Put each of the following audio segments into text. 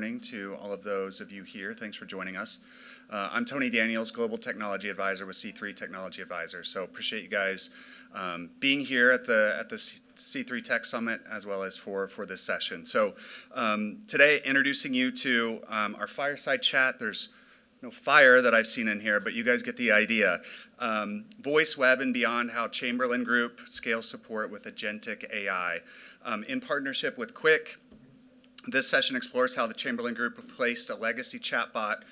morning to all of those of you here. Thanks for joining us. I'm Tony Daniels, Global Technology Advisor with C3 Technology Advisors. So appreciate you guys being here at the C3 Tech Summit as well as for this session. So today, introducing you to our fireside chat. There's no fire that I've seen in here, but you guys get the idea. Voice, web, and beyond, how Chamberlain Group scales support with Agentic AI. In partnership with Quiq, this session explores how the Chamberlain Group replaced a legacy chatbot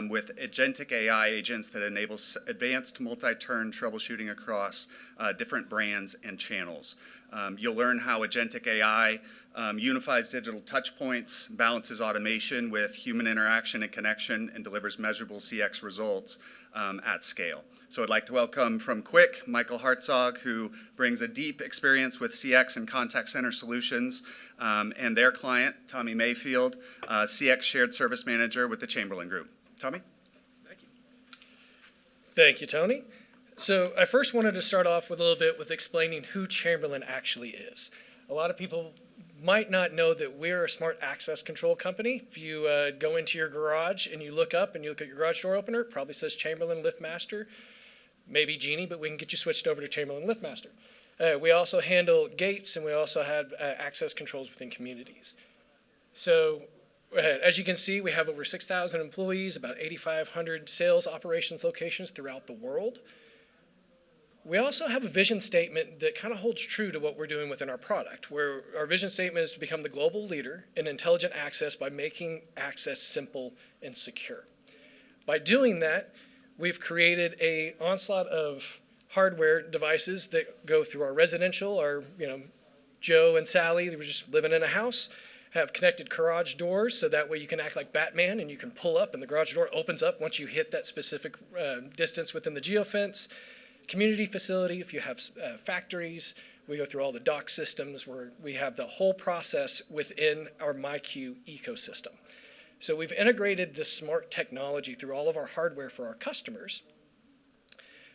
with Agentic AI agents that enables advanced multi-turn troubleshooting across different brands and channels. You'll learn how Agentic AI unifies digital touchpoints, balances automation with human interaction and connection, and delivers measurable CX results at scale. So I'd like to welcome from Quiq, Michael Hartzog, who brings a deep experience with CX and contact center solutions, and their client, Tommy Mayfield, CX Shared Service Manager with the Chamberlain Group. Tommy? Thank you. Thank you, Tony. So I first wanted to start off with a little bit with explaining who Chamberlain actually is. A lot of people might not know that we're a smart access control company. If you go into your garage and you look up and you look at your garage door opener, it probably says Chamberlain LiftMaster, maybe Genie, but we can get you switched over to Chamberlain LiftMaster. We also handle gates, and we also have access controls within communities. So as you can see, we have over 6,000 employees, about 8,500 sales operations locations throughout the world. We also have a vision statement that kind of holds true to what we're doing within our product, where our vision statement is to become the global leader in intelligent access by making access simple and secure. By doing that, we've created an onslaught of hardware devices that go through our residential, Joe and Sally, they were just living in a house, have connected garage doors, so that way you can act like Batman and you can pull up and the garage door opens up once you hit that specific distance within the geofence. Community facility, if you have factories, we go through all the dock systems where we have the whole process within our MyQ ecosystem. So we've integrated this smart technology through all of our hardware for our customers,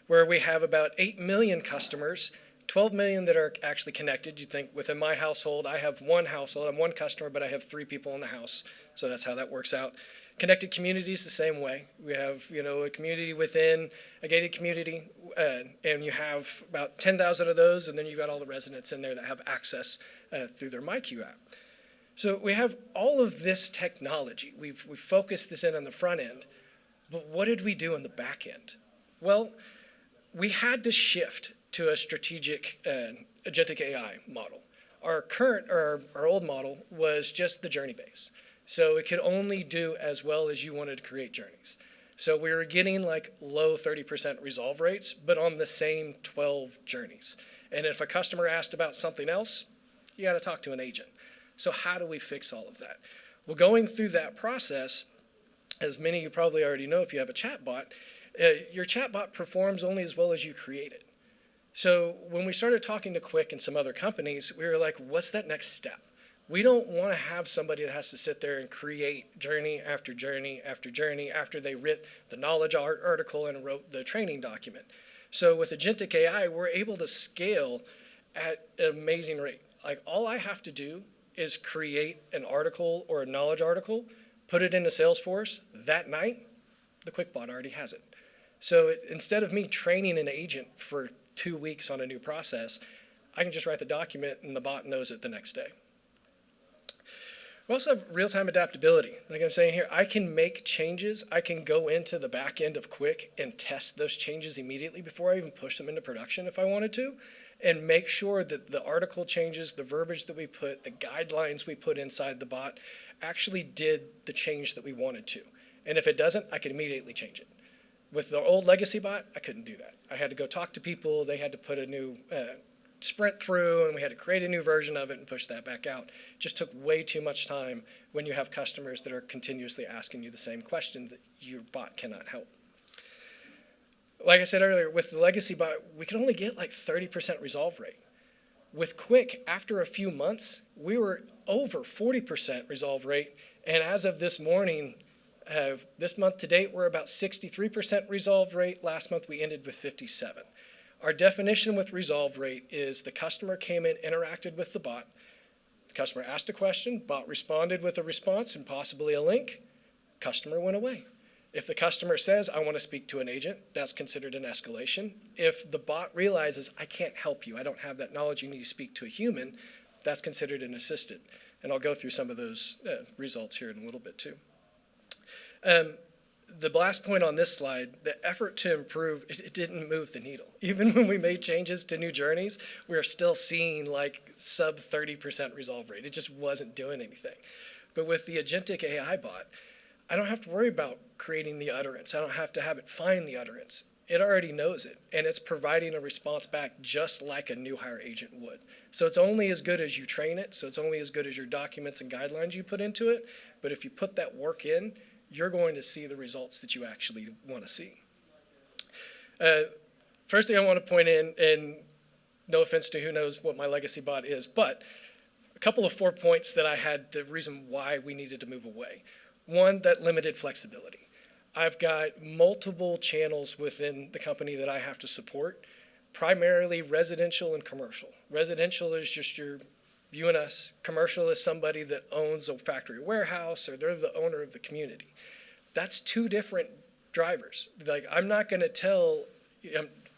where we have about 8 million customers, 12 million that are actually connected. You think within my household, I have one household, I'm one customer, but I have 3 people in the house. So that's how that works out. Connected communities the same way. We have, a community within a gated community, and you have about 10,000 of those, and then you've got all the residents in there that have access through their MyQ app. So we have all of this technology. We've focused this in on the front end, but what did we do in the back end? Well, we had to shift to a strategic agentic AI model. Our old model was just the journey base. So it could only do as well as you wanted to create journeys. So we were getting like low 30% resolve rates, but on the same 12 journeys. And if a customer asked about something else, you got to talk to an agent. So how do we fix all of that? Well, going through that process, as many of you probably already know if you have a chatbot, your chatbot performs only as well as you create it. So when we started talking to Quiq and some other companies, we were like, what's that next step? We don't want to have somebody that has to sit there and create journey after journey after journey after they writ the knowledge article and wrote the training document. So with Agentic AI, we're able to scale at an amazing rate. Like all I have to do is create an article or a knowledge article, put it into Salesforce. That night, the QuickBot already has it. So instead of me training an agent for 2 weeks on a new process, I can just write the document and the bot knows it the next day. We also have real-time adaptability. Like I'm saying here, I can make changes. I can go into the back end of Quiq and test those changes immediately before I even push them into production if I wanted to, and make sure that the article changes, the verbiage that we put, the guidelines we put inside the bot actually did the change that we wanted to. And if it doesn't, I can immediately change it. With the old legacy bot, I couldn't do that. I had to go talk to people. They had to put a new sprint through, and we had to create a new version of it and push that back out. It just took way too much time when you have customers that are continuously asking you the same question that your bot cannot help. Like I said earlier, with the legacy bot, we could only get like 30% resolve rate. With Quiq, after a few months, we were over 40% resolve rate, and as of this morning, this month to date, we're about 63% resolve rate. Last month, we ended with 57. Our definition with resolve rate is the customer came in, interacted with the bot, Customer asked a question, bot responded with a response and possibly a link, customer went away. If the customer says, I want to speak to an agent, that's considered an escalation. If the bot realizes, I can't help you, I don't have that knowledge, you need to speak to a human, that's considered an assistant. And I'll go through some of those results here in a little bit too. The last point on this slide, the effort to improve, it didn't move the needle. Even when we made changes to new journeys, we are still seeing like sub 30% resolve rate. It just wasn't doing anything. But with the Agentic AI bot, I don't have to worry about creating the utterance. I don't have to have it find the utterance. It already knows it, and it's providing a response back just like a new hire agent would. So it's only as good as you train it, so it's only as good as your documents and guidelines you put into it, but if you put that work in, you're going to see the results that you actually want to see. First thing I want to point in, and no offense to who knows what my legacy bot is, but a couple of 4 points that I had the reason why we needed to move away. One, that limited flexibility. I've got multiple channels within the company that I have to support, primarily residential and commercial. Residential is just you and us. Commercial is somebody that owns a factory warehouse, or they're the owner of the community. That's two different drivers. Like, I'm not going to tell,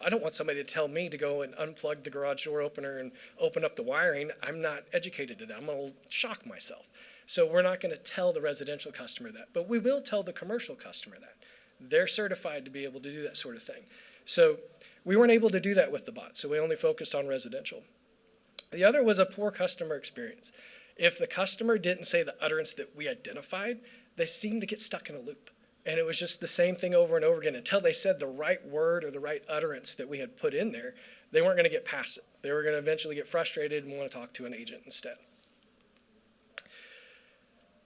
I don't want somebody to tell me to go and unplug the garage door opener and open up the wiring. I'm not educated to that. I'm going to shock myself. So we're not going to tell the residential customer that, but we will tell the commercial customer that. They're certified to be able to do that sort of thing. So we weren't able to do that with the bot, so we only focused on residential. The other was a poor customer experience. If the customer didn't say the utterance that we identified, they seemed to get stuck in a loop. And it was just the same thing over and over again until they said the right word or the right utterance that we had put in there. They weren't going to get past it. They were going to eventually get frustrated and want to talk to an agent instead.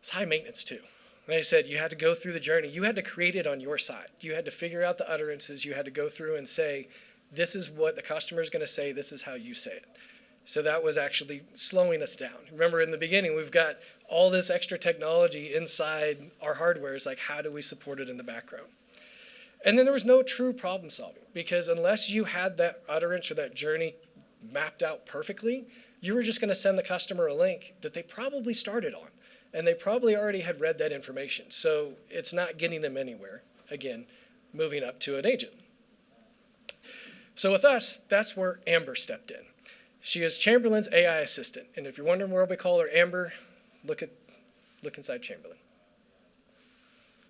It's high maintenance too. Like I said, you had to go through the journey. You had to create it on your side. You had to figure out the utterances. You had to go through and say, this is what the customer is going to say. This is how you say it. So that was actually slowing us down. Remember, in the beginning, we've got all this extra technology inside our hardware. It's like, how do we support it in the background? And then there was no true problem solving, because unless you had that utterance or that journey mapped out perfectly, you were just going to send the customer a link that they probably started on. And they probably already had read that information. So it's not getting them anywhere. Again, moving up to an agent. So with us, that's where Amber stepped in. She is Chamberlain's AI assistant. And if you're wondering why we call her Amber, look inside Chamberlain.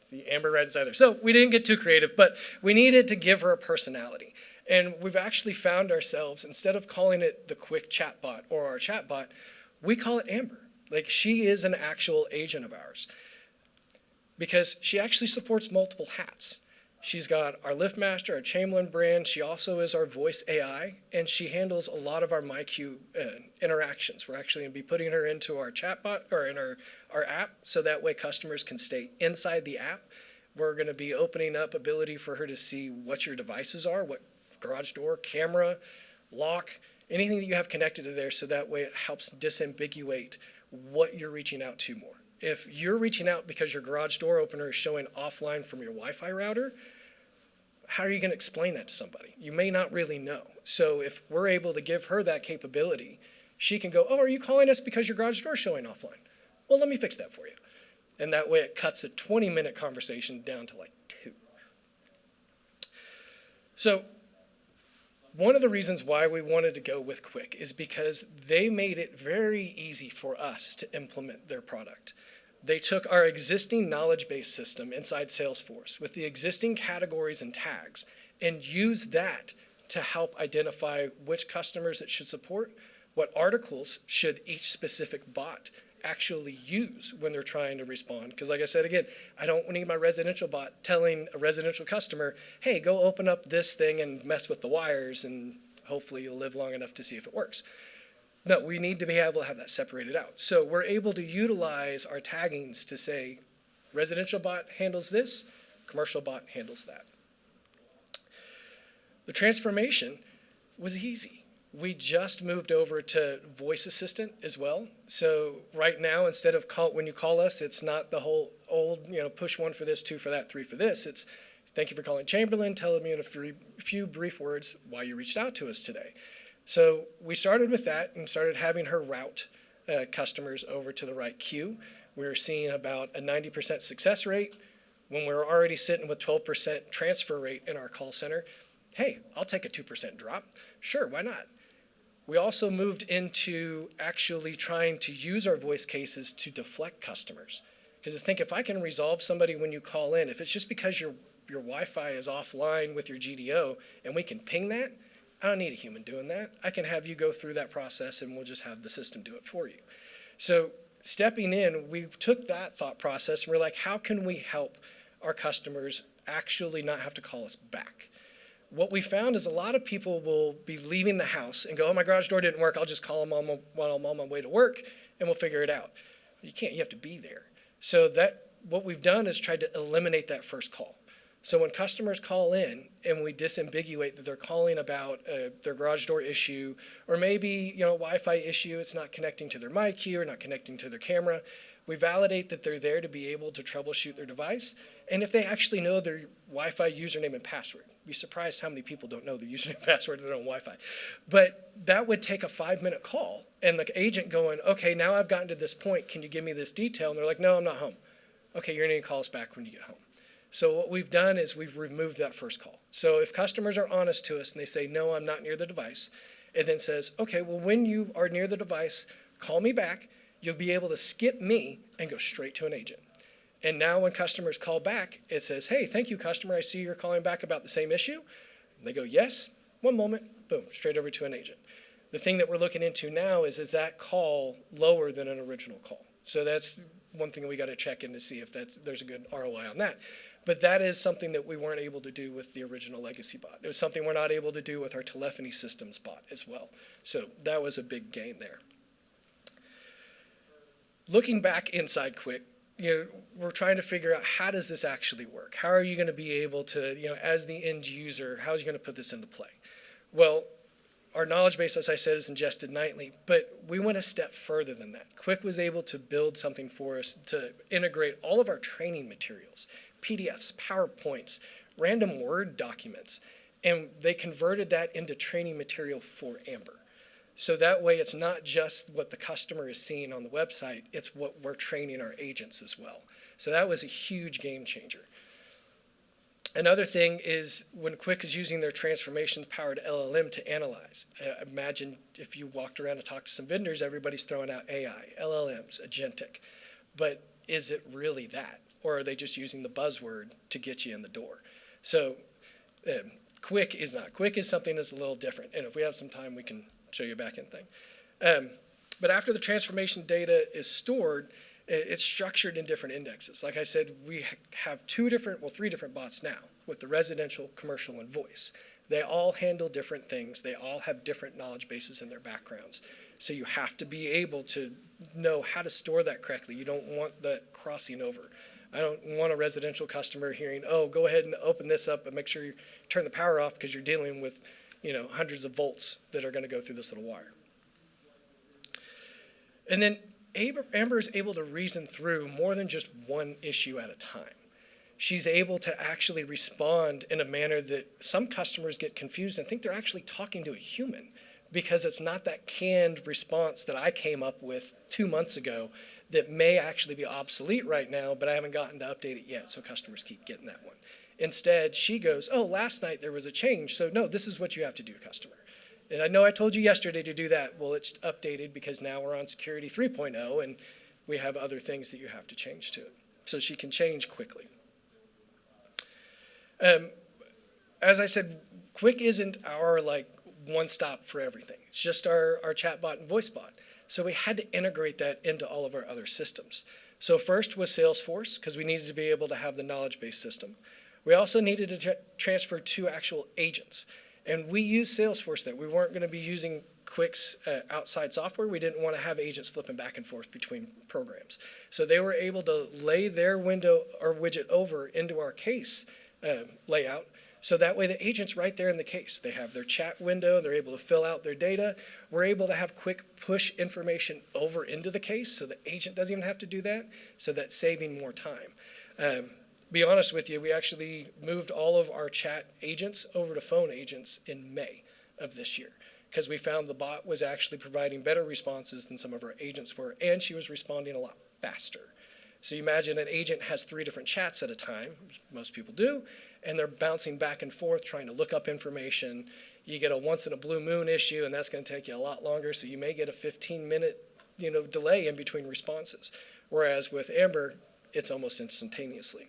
See Amber right inside there. So we didn't get too creative, but we needed to give her a personality. And we've actually found ourselves, instead of calling it the Quiq chatbot or our chatbot, we call it Amber. Like, she is an actual agent of ours because she actually supports multiple hats. She's got our LiftMaster, our Chamberlain brand. She also is our voice AI, and she handles a lot of our MyQ interactions. We're actually going to be putting her into our chatbot or in our app, so that way customers can stay inside the app. We're going to be opening up ability for her to see what your devices are, what garage door, camera, lock, anything that you have connected to there, so that way it helps disambiguate what you're reaching out to more. If you're reaching out because your garage door opener is showing offline from your Wi-Fi router, how are you going to explain that to somebody? You may not really know. So if we're able to give her that capability, she can go, oh, are you calling us because your garage door is showing offline? Well, let me fix that for you. And that way it cuts a 20-minute conversation down to like 2. So one of the reasons why we wanted to go with Quiq is because they made it very easy for us to implement their product. They took our existing knowledge-based system inside Salesforce with the existing categories and tags and used that to help identify which customers it should support, what articles should each specific bot actually use when they're trying to respond. Because like I said, again, I don't need my residential bot telling a residential customer, hey, go open up this thing and mess with the wires and hopefully you'll live long enough to see if it works. No, we need to be able to have that separated out. So we're able to utilize our taggings to say, residential bot handles this, commercial bot handles that. The transformation was easy. We just moved over to voice assistant as well. So right now, instead of when you call us, it's not the whole old, push 1 for this, 2 for that, 3 for this. It's thank you for calling Chamberlain, telling me in a few brief words why you reached out to us today. So we started with that and started having her route customers over to the right queue. We're seeing about a 90% success rate. When we're already sitting with 12% transfer rate in our call center, hey, I'll take a 2% drop. Sure, why not? We also moved into actually trying to use our voice cases to deflect customers. Because I think if I can resolve somebody when you call in, if it's just because your Wi-Fi is offline with your GDO and we can ping that, I don't need a human doing that. I can have you go through that process and we'll just have the system do it for you. So stepping in, we took that thought process and we're like, how can we help our customers actually not have to call us back? What we found is a lot of people will be leaving the house and go, oh, my garage door didn't work. I'll just call them while I'm on my way to work and we'll figure it out. You can't, you have to be there. So what we've done is tried to eliminate that first call. So when customers call in and we disambiguate that they're calling about their garage door issue, or maybe Wi-Fi issue, it's not connecting to their MyQ or not connecting to their camera, we validate that they're there to be able to troubleshoot their device. And if they actually know their Wi-Fi username and password, you'd be surprised how many people don't know the username and password of their own Wi-Fi. But that would take a 5-minute call and the agent going, okay, now I've gotten to this point. Can you give me this detail? And they're like, no, I'm not home. Okay, you're going to call us back when you get home. So what we've done is we've removed that first call. So if customers are honest to us and they say, no, I'm not near the device, it then says, okay, well, when you are near the device, call me back. You'll be able to skip me and go straight to an agent. And now when customers call back, it says, hey, thank you, customer. I see you're calling back about the same issue. And they go, yes, one moment, boom, straight over to an agent. The thing that we're looking into now is that call lower than an original call? So that's one thing we got to check in to see if there's a good ROI on that. But that is something that we weren't able to do with the original legacy bot. It was something we're not able to do with our telephony systems bot as well. So that was a big gain there. Looking back inside Quiq, we're trying to figure out how does this actually work? How are you going to be able to, as the end user, how are you going to put this into play? Well, our knowledge base, as I said, is ingested nightly, but we went a step further than that. Quiq was able to build something for us to integrate all of our training materials, PDFs, PowerPoints, random Word documents, and they converted that into training material for Amber. So that way it's not just what the customer is seeing on the website, it's what we're training our agents as well. So that was a huge game changer. Another thing is when Quiq is using their transformations-powered LLM to analyze. Imagine if you walked around and talked to some vendors, everybody's throwing out AI, LLMs, Agentic. But is it really that? Or are they just using the buzzword to get you in the door? So Quiq is not. Quiq is something that's a little different. And if we have some time, we can show you a back-end thing. But after the transformation data is stored, it's structured in different indexes. Like I said, we have three different bots now with the residential, commercial, and voice. They all handle different things. They all have different knowledge bases in their backgrounds. So you have to be able to know how to store that correctly. You don't want that crossing over. I don't want a residential customer hearing, oh, go ahead and open this up and make sure you turn the power off because you're dealing with hundreds of volts that are going to go through this little wire. And then Amber is able to reason through more than just one issue at a time. She's able to actually respond in a manner that some customers get confused and think they're actually talking to a human because it's not that canned response that I came up with 2 months ago that may actually be obsolete right now, but I haven't gotten to update it yet, so customers keep getting that one. Instead, she goes, oh, last night there was a change, so no, this is what you have to do, customer. And I know I told you yesterday to do that. Well, it's updated because now we're on Security 3.0, and we have other things that you have to change to it. So she can change quickly. As I said, Quiq isn't our one-stop for everything. It's just our chatbot and voice bot. So we had to integrate that into all of our other systems. So first was Salesforce, because we needed to be able to have the knowledge-based system. We also needed to transfer 2 actual agents. And we used Salesforce there. We weren't going to be using Quiq's outside software. We didn't want to have agents flipping back and forth between programs. So they were able to lay their window or widget over into our case layout. So that way the agent's right there in the case. They have their chat window. They're able to fill out their data. We're able to have Quiq push information over into the case so the agent doesn't even have to do that. So that's saving more time. Be honest with you, we actually moved all of our chat agents over to phone agents in May of this year because we found the bot was actually providing better responses than some of our agents were, and she was responding a lot faster. So you imagine an agent has 3 different chats at a time, most people do, and they're bouncing back and forth trying to look up information. You get a once in a blue moon issue, and that's going to take you a lot longer, so you may get a 15-minute delay in between responses. Whereas with Amber, it's almost instantaneously.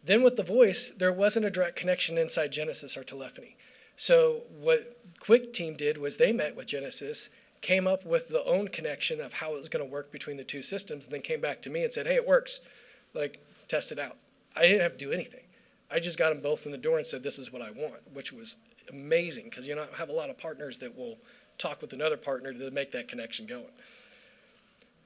Then with the voice, there wasn't a direct connection inside Genesis or telephony. So what Quiq team did was they met with Genesis, came up with the own connection of how it was going to work between the 2 systems, and then came back to me and said, hey, it works. Like, test it out. I didn't have to do anything. I just got them both in the door and said, this is what I want, which was amazing because you don't have a lot of partners that will talk with another partner to make that connection going.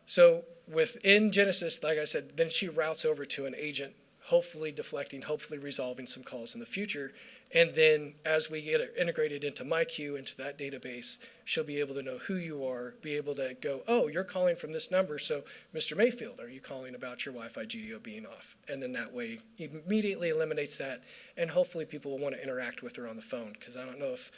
So within Genesis, like I said, then she routes over to an agent, hopefully deflecting, hopefully resolving some calls in the future. And then as we get it integrated into MyQ, into that database, she'll be able to know who you are, be able to go, oh, you're calling from this number, so Mr. Mayfield, are you calling about your Wi-Fi GDO being off? And then that way immediately eliminates that, and hopefully people will want to interact with her on the phone, because I don't know if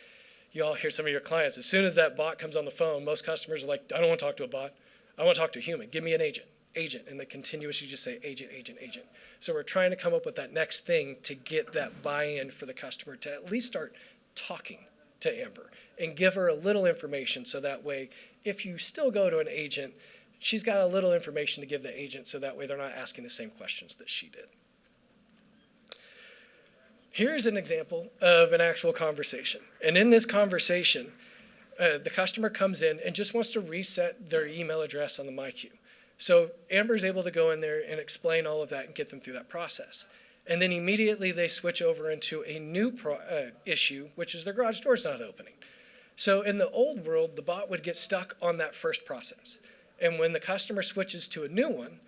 you all hear some of your clients, as soon as that bot comes on the phone, most customers are like, I don't want to talk to a bot, I want to talk to a human, give me an agent, and they continuously just say agent, agent, agent. So we're trying to come up with that next thing to get that buy-in for the customer to at least start talking to Amber and give her a little information so that way if you still go to an agent, she's got a little information to give the agent so that way they're not asking the same questions that she did. Here's an example of an actual conversation. And in this conversation, the customer comes in and just wants to reset their email address on the MyQ. So Amber's able to go in there and explain all of that and get them through that process. And then immediately they switch over into a new issue, which is their garage door's not opening. So in the old world, the bot would get stuck on that first process. And when the customer switches to a new one,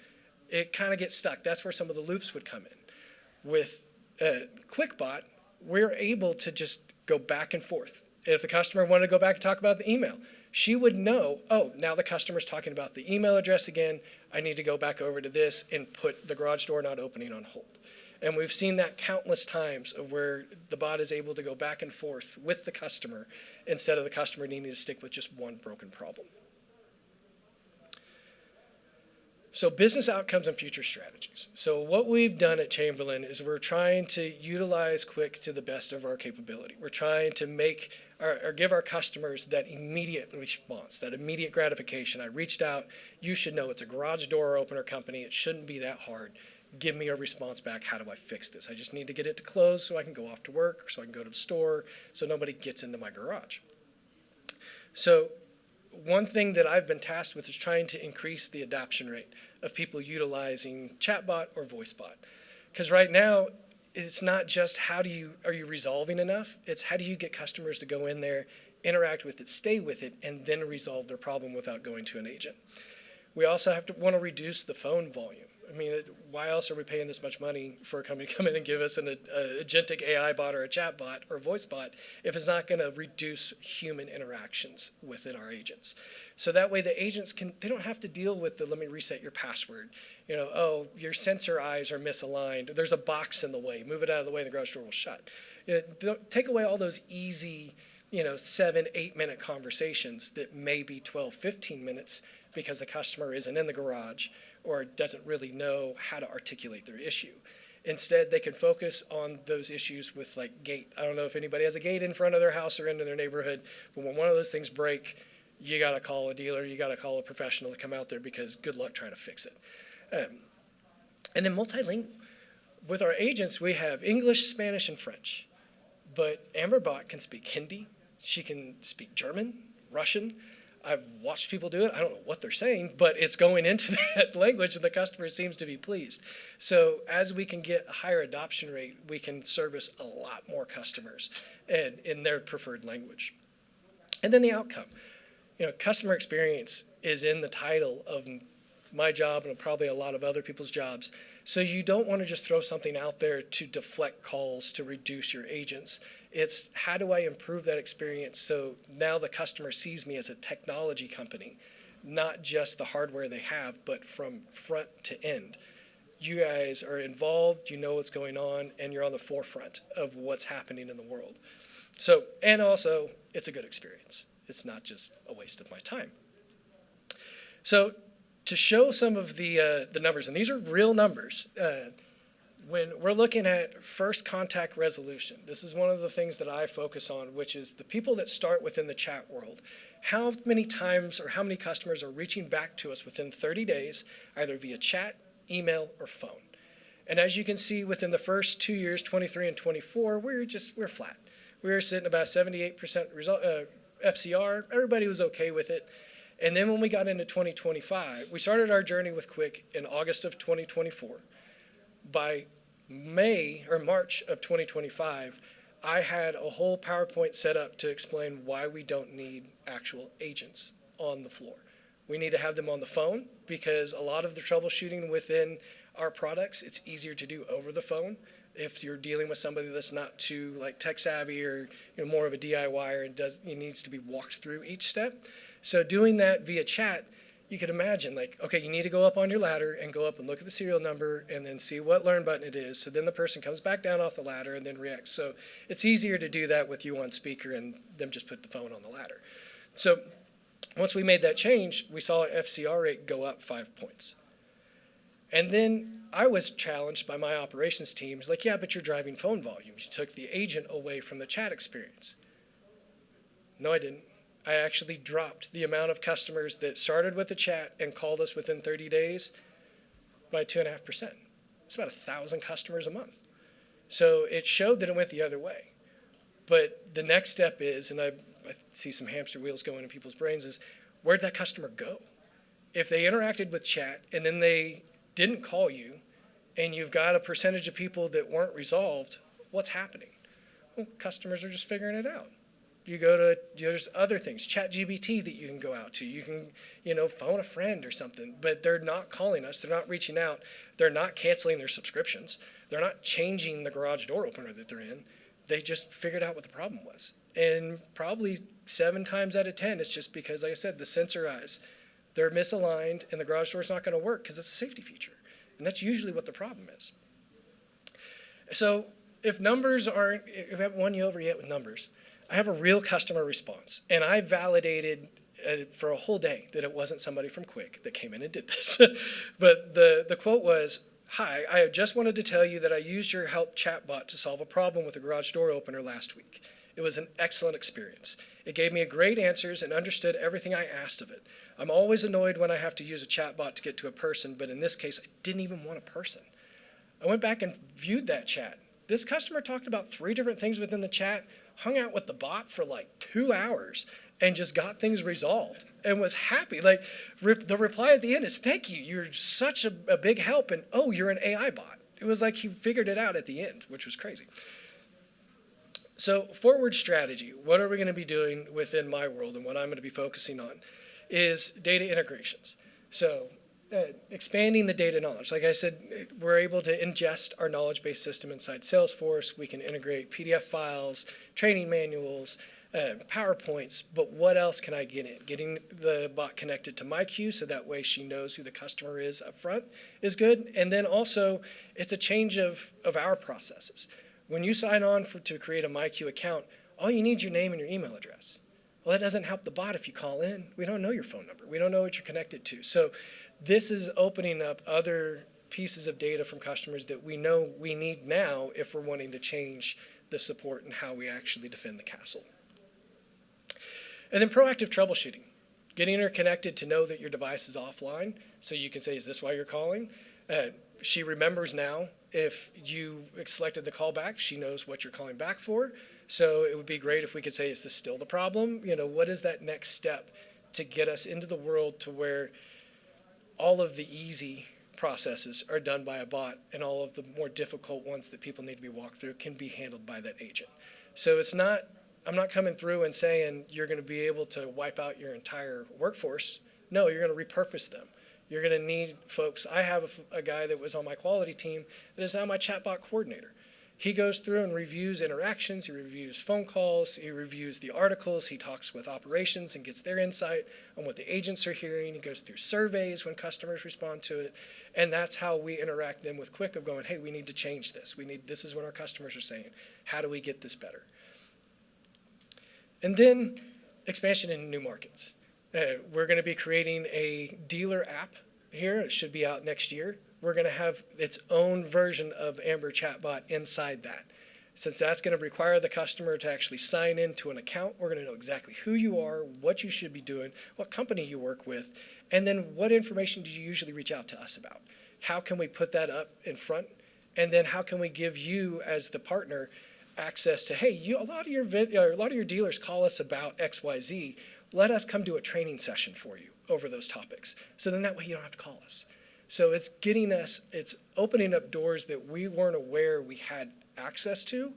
it kind of gets stuck. That's where some of the loops would come in. With QuickBot, we're able to just go back and forth. If the customer wanted to go back and talk about the email, she would know, oh, now the customer's talking about the email address again. I need to go back over to this and put the garage door not opening on hold. And we've seen that countless times of where the bot is able to go back and forth with the customer instead of the customer needing to stick with just one broken problem. So business outcomes and future strategies. So what we've done at Chamberlain is we're trying to utilize Quiq to the best of our capability. We're trying to make or give our customers that immediate response, that immediate gratification. I reached out. You should know it's a garage door opener company. It shouldn't be that hard. Give me a response back. How do I fix this? I just need to get it to close so I can go off to work, so I can go to the store, so nobody gets into my garage. So one thing that I've been tasked with is trying to increase the adoption rate of people utilizing chatbot or voicebot. Because right now, it's not just are you resolving enough? It's how do you get customers to go in there, interact with it, stay with it, and then resolve their problem without going to an agent. We also want to reduce the phone volume. I mean, why else are we paying this much money for a company to come in and give us an Agentic AI bot or a chat bot or a voice bot if it's not going to reduce human interactions within our agents? So that way the agents they don't have to deal with let me reset your password. Oh, your sensor eyes are misaligned. There's a box in the way. Move it out of the way, the garage door will shut. Take away all those easy, 7-8 minute conversations that may be 12, 15 minutes because the customer isn't in the garage or doesn't really know how to articulate their issue. Instead, they can focus on those issues with like gate. I don't know if anybody has a gate in front of their house or into their neighborhood, but when one of those things break, you got to call a dealer, you got to call a professional to come out there because good luck trying to fix it. And then multilingual. With our agents, we have English, Spanish, and French. But AmberBot can speak Hindi. She can speak German, Russian. I've watched people do it. I don't know what they're saying, but it's going into that language and the customer seems to be pleased. So as we can get a higher adoption rate, we can service a lot more customers and in their preferred language. And then the outcome. Customer experience is in the title of my job and probably a lot of other people's jobs. So you don't want to just throw something out there to deflect calls to reduce your agents. It's how do I improve that experience so now the customer sees me as a technology company, not just the hardware they have, but from front to end. You guys are involved, you know what's going on, and you're on the forefront of what's happening in the world. So, and also, it's a good experience. It's not just a waste of my time. So, to show some of the numbers, and these are real numbers, when we're looking at first contact resolution, this is one of the things that I focus on, which is the people that start within the chat world. How many times or how many customers are reaching back to us within 30 days, either via chat, email, or phone? And as you can see, within the first 2 years, 23 and 24, we're flat. We were sitting about 78% FCR. Everybody was okay with it. And then when we got into 2025, we started our journey with Quiq in August of 2024. By May or March of 2025, I had a whole PowerPoint set up to explain why we don't need actual agents on the floor. We need to have them on the phone because a lot of the troubleshooting within our products, it's easier to do over the phone. If you're dealing with somebody that's not too like tech savvy or more of a DIYer and it needs to be walked through each step. So doing that via chat, you could imagine like, okay, you need to go up on your ladder and go up and look at the serial number and then see what learn button it is. So then the person comes back down off the ladder and then reacts. So it's easier to do that with you on speaker and them just put the phone on the ladder. So once we made that change, we saw our FCR rate go up 5 points. And then I was challenged by my operations team. Like, yeah, but you're driving phone volume. You took the agent away from the chat experience. No, I didn't. I actually dropped the amount of customers that started with the chat and called us within 30 days by 2.5%. It's about 1,000 customers a month. So it showed that it went the other way. But the next step is, and I see some hamster wheels going in people's brains, is where'd that customer go? If they interacted with chat and then they didn't call you and you've got a percentage of people that weren't resolved, what's happening? Well, customers are just figuring it out. You go to, there's other things, ChatGPT that you can go out to. You can, phone a friend or something, but they're not calling us. They're not reaching out. They're not canceling their subscriptions. They're not changing the garage door opener that they're in. They just figured out what the problem was. And probably 7 times out of 10, it's just because, like I said, the sensor eyes, they're misaligned and the garage door's not going to work because it's a safety feature. And that's usually what the problem is. So if numbers aren't, if I haven't won you over yet with numbers, I have a real customer response. And I validated for a whole day that it wasn't somebody from Quiq that came in and did this. But the quote was, "Hi, I just wanted to tell you that I used your help chatbot to solve a problem with a garage door opener last week. It was an excellent experience. It gave me great answers and understood everything I asked of it. I'm always annoyed when I have to use a chatbot to get to a person, but in this case, I didn't even want a person." I went back and viewed that chat. This customer talked about 3 different things within the chat, hung out with the bot for like 2 hours, and just got things resolved and was happy. Like the reply at the end is, "Thank you, you're such a big help," and "Oh, you're an AI bot." It was like he figured it out at the end, which was crazy. So forward strategy, what are we going to be doing within my world and what I'm going to be focusing on is data integrations. So expanding the data knowledge. Like I said, we're able to ingest our knowledge-based system inside Salesforce. We can integrate PDF files, training manuals, PowerPoints, but what else can I get in? Getting the bot connected to my queue so that way she knows who the customer is up front is good. And then also, it's a change of our processes. When you sign on to create a MyQ account, all you need is your name and your email address. Well, that doesn't help the bot if you call in. We don't know your phone number. We don't know what you're connected to. So this is opening up other pieces of data from customers that we know we need now if we're wanting to change the support and how we actually defend the castle. And then proactive troubleshooting. Getting her connected to know that your device is offline so you can say, "Is this why you're calling?" She remembers now if you selected the callback, she knows what you're calling back for. So it would be great if we could say, "Is this still the problem?" What is that next step to get us into the world to where all of the easy processes are done by a bot and all of the more difficult ones that people need to be walked through can be handled by that agent. So I'm not coming through and saying you're going to be able to wipe out your entire workforce. No, you're going to repurpose them. You're going to need folks. I have a guy that was on my quality team that is now my chatbot coordinator. He goes through and reviews interactions, he reviews phone calls, he reviews the articles, he talks with operations and gets their insight on what the agents are hearing. He goes through surveys when customers respond to it. And that's how we interact then with Quiq of going, "Hey, we need to change this. This is what our customers are saying. How do we get this better?" And then expansion into new markets. We're going to be creating a dealer app here. It should be out next year. We're going to have its own version of Amber Chatbot inside that. Since that's going to require the customer to actually sign into an account, we're going to know exactly who you are, what you should be doing, what company you work with, and then what information do you usually reach out to us about? How can we put that up in front? And then how can we give you as the partner access to, hey, a lot of your dealers call us about XYZ. Let us come do a training session for you over those topics. So then that way you don't have to call us. So it's opening up doors that we weren't aware we had access to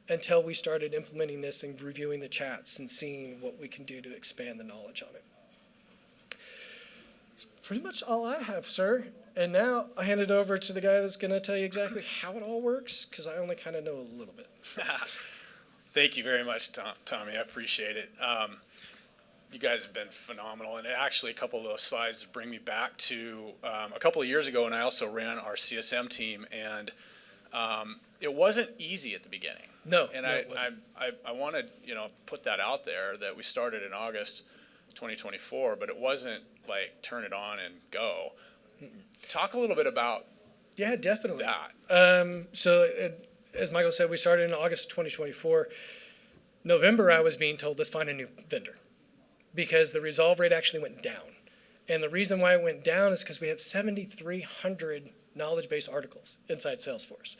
until we started implementing this and reviewing the chats and seeing what we can do to expand the knowledge on it. That's pretty much all I have, sir. And now I hand it over to the guy that's going to tell you exactly how it all works, because I only kind of know a little bit. Thank you very much, Tommy. I appreciate it. You guys have been phenomenal. And actually, a couple of those slides bring me back to a couple of years ago when I also ran our CSM team. And it wasn't easy at the beginning. No, and it wasn't. I want to put that out there that we started in August 2024, but it wasn't like turn it on and go. Talk a little bit about Yeah, definitely. that. As Michael said, we started in August 2024. November, I was being told, let's find a new vendor, because the resolve rate actually went down. And the reason why it went down is because we have 7,300 knowledge-based articles inside Salesforce.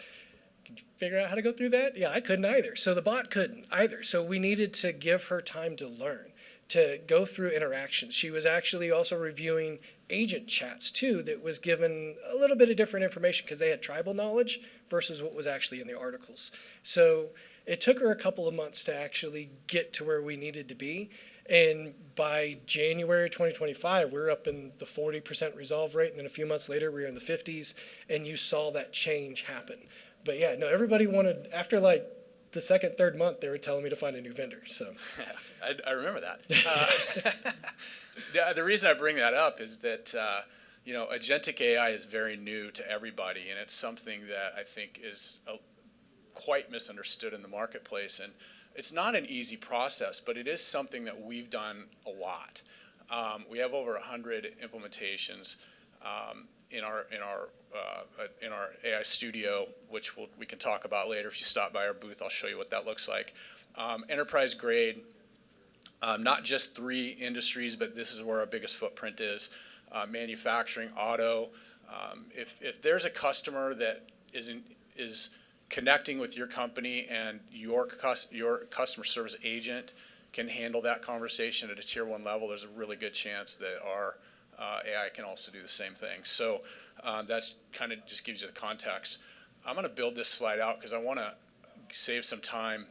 Can you figure out how to go through that? Yeah, I couldn't either. So the bot couldn't either. So we needed to give her time to learn, to go through interactions. She was actually also reviewing agent chats too that was given a little bit of different information because they had tribal knowledge versus what was actually in the articles. So it took her a couple of months to actually get to where we needed to be. And by January 2025, we were up in the 40% resolve rate. And then a few months later, we were in the 50s. And you saw that change happen. But yeah, no, everybody wanted, after like the second, third month, they were telling me to find a new vendor. So I remember that. The reason I bring that up is that Agentic AI is very new to everybody, and it's something that I think is quite misunderstood in the marketplace. And it's not an easy process, but it is something that we've done a lot. We have over 100 implementations in our AI studio, which we can talk about later. If you stop by our booth, I'll show you what that looks like. Enterprise grade. Not just 3 industries, but this is where our biggest footprint is: manufacturing, auto. If there's a customer that is connecting with your company and your customer service agent can handle that conversation at a tier 1 level, there's a really good chance that our AI can also do the same thing. So that's kind of just gives you the context. I'm going to build this slide out because I want to save some time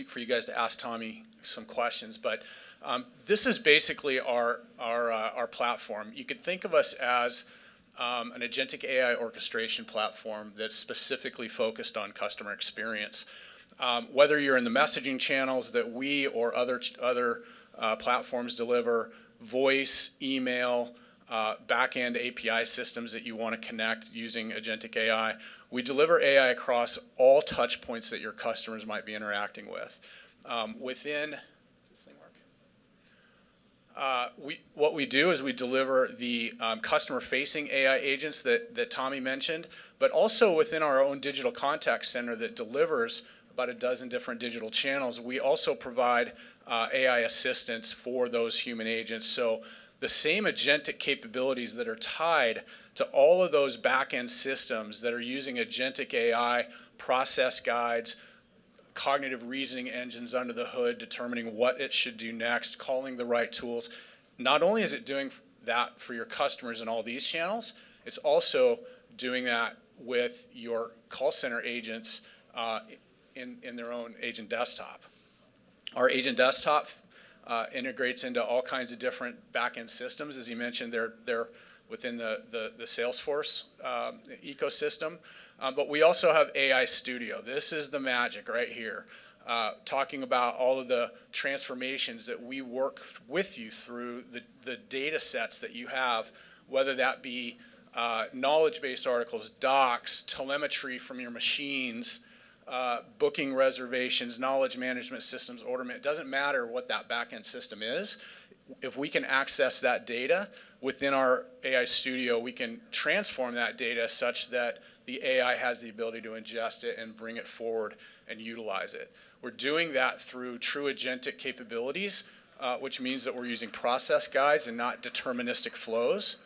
for you guys to ask Tommy some questions. But this is basically our platform. You could think of us as an agentic AI orchestration platform that's specifically focused on customer experience. Whether you're in the messaging channels that we or other platforms deliver, voice, email, back-end API systems that you want to connect using agentic AI, we deliver AI across all touch points that your customers might be interacting with. Does this thing work? What we do is we deliver the customer-facing AI agents that Tommy mentioned, but also within our own digital contact center that delivers about a dozen different digital channels. We also provide AI assistance for those human agents. So the same agentic capabilities that are tied to all of those back-end systems that are using agentic AI, process guides, cognitive reasoning engines under the hood, determining what it should do next, calling the right tools. Not only is it doing that for your customers in all these channels, it's also doing that with your call center agents in their own agent desktop. Our agent desktop integrates into all kinds of different back-end systems. As you mentioned, they're within the Salesforce ecosystem. But we also have AI Studio. This is the magic right here, talking about all of the transformations that we work with you through the data sets that you have, whether that be knowledge-based articles, docs, telemetry from your machines, booking reservations, knowledge management systems, orderment. It doesn't matter what that back-end system is. If we can access that data within our AI studio, we can transform that data such that the AI has the ability to ingest it and bring it forward and utilize it. We're doing that through true agentic capabilities, which means that we're using process guides and not deterministic flows.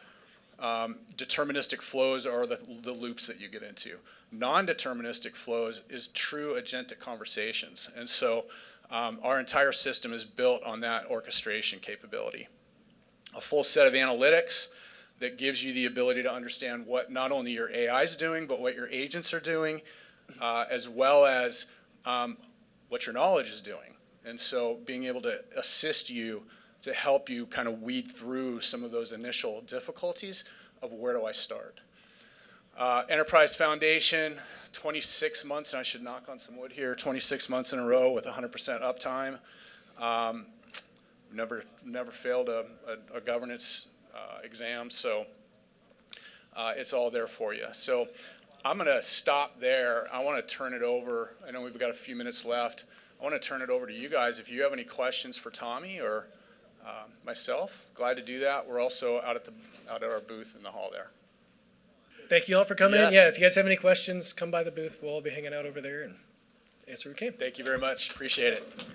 Deterministic flows are the loops that you get into. Non-deterministic flows is true agentic conversations. And so our entire system is built on that orchestration capability. A full set of analytics that gives you the ability to understand what not only your AI is doing, but what your agents are doing, as well as what your knowledge is doing. And so being able to assist you to help you kind of weed through some of those initial difficulties of where do I start. Enterprise Foundation, 26 months, and I should knock on some wood here, 26 months in a row with 100% uptime. Never failed a governance exam, so it's all there for you. So I'm going to stop there. I want to turn it over. I know we've got a few minutes left. I want to turn it over to you guys. If you have any questions for Tommy or myself, glad to do that. We're also out at our booth in the hall there. Thank you all for coming in. Yes. Yeah, if you guys have any questions, come by the booth. We'll all be hanging out over there and answer what we can. Thank you very much. Appreciate it.